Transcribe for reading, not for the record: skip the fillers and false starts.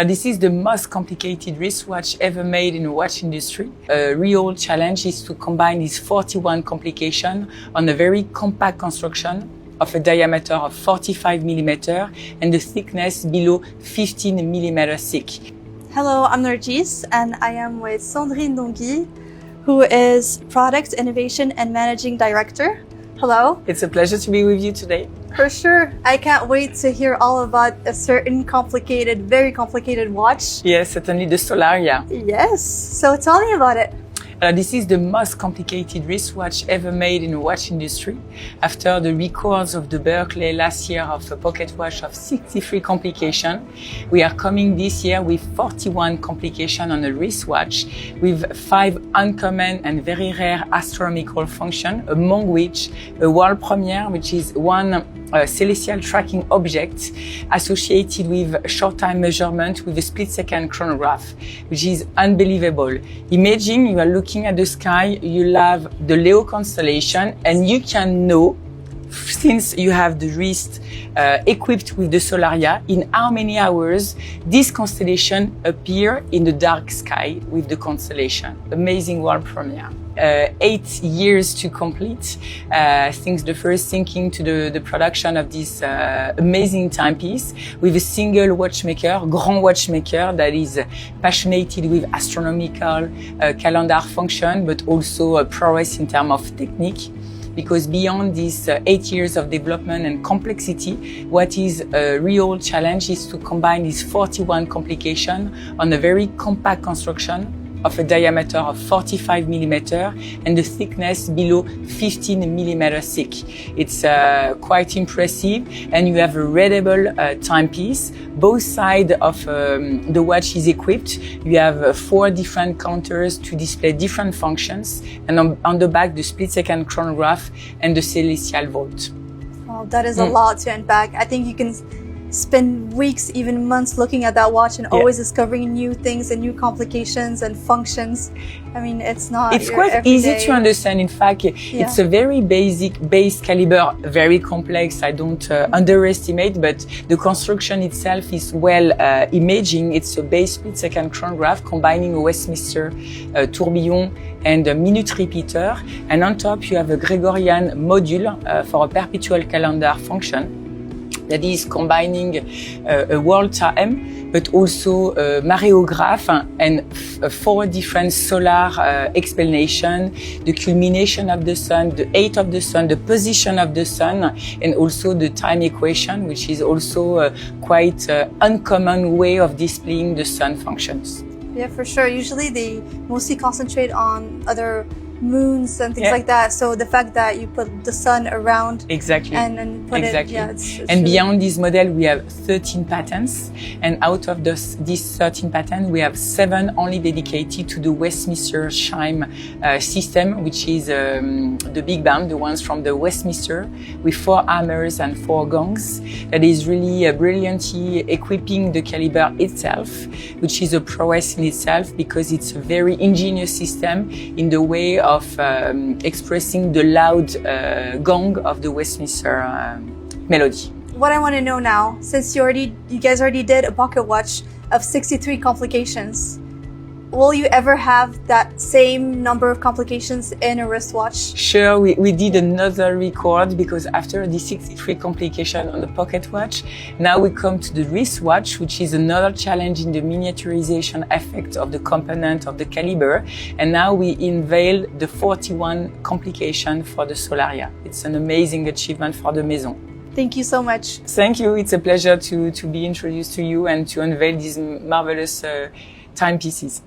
This is the most complicated wristwatch ever made in the watch industry. A real challenge is to combine these 41 complications on a very compact construction of a diameter of 45 millimeter and the thickness below 15 millimeter thick. Hello, I'm Narjis and I am with Sandrine Donguy, who is Product Innovation and Managing Director. Hello. It's a pleasure to be with you today. For sure. I can't wait to hear all about a certain complicated, very complicated watch. Yes, certainly the Solaria. Yes. So tell me about it. This is the most complicated wristwatch ever made in the watch industry. After the records of the Berkeley last year of a pocket watch of 63 complications, we are coming this year with 41 complications on a wristwatch with 5 uncommon and very rare astronomical functions, among which a world premiere, which is one celestial tracking object associated with short time measurement with a split-second chronograph, which is unbelievable. Imagine you are looking at the sky, you have the Leo constellation, and you can know, since you have the wrist equipped with the Solaria, in how many hours this constellation appear in the dark sky with the constellation. Amazing world premiere. 8 years to complete, since the first thinking to the production of this amazing timepiece with a single watchmaker, grand watchmaker that is passionate with astronomical calendar function, but also prowess in terms of technique. Because beyond these 8 years of development and complexity, what is a real challenge is to combine these 41 complications on a very compact construction of a diameter of 45 millimeter and the thickness below 15 millimeter thick. It's quite impressive, and you have a readable timepiece. Both sides of the watch is equipped. You have 4 different counters to display different functions, and on the back the split-second chronograph and the celestial vault. Well, that is a lot to unpack. I think you can spend weeks, even months looking at that watch and always discovering new things and new complications and functions. I mean, it's not. It's quite easy to understand. In fact, it's a very basic base caliber, very complex. I don't underestimate, but the construction itself is well imaging. It's a base split-second chronograph combining a Westminster tourbillon and a minute repeater. And on top, you have a Gregorian module for a perpetual calendar function that is combining a world time, but also a mareograph and 4 different solar explanation, the culmination of the sun, the age of the sun, the position of the sun, and also the time equation, which is also a quite uncommon way of displaying the sun functions. Yeah, for sure. Usually they mostly concentrate on other moons and things like that. So the fact that you put the sun around and put it, it's and beyond this model, we have 13 patents, and out of these 13 patents, we have 7 only dedicated to the Westminster chime system, which is the big band, the ones from the Westminster, with 4 hammers and 4 gongs. That is really brilliantly equipping the caliber itself, which is a prowess in itself because it's a very ingenious system in the way of expressing the loud gong of the Westminster melody. What I want to know now, since you guys already did a pocket watch of 63 complications, will you ever have that same number of complications in a wristwatch? Sure, we did another record because after the 63 complication on the pocket watch, now we come to the wristwatch, which is another challenge in the miniaturization effect of the component of the caliber. And now we unveil the 41 complication for the Solaria. It's an amazing achievement for the Maison. Thank you so much. Thank you. It's a pleasure to be introduced to you and to unveil these marvelous timepieces.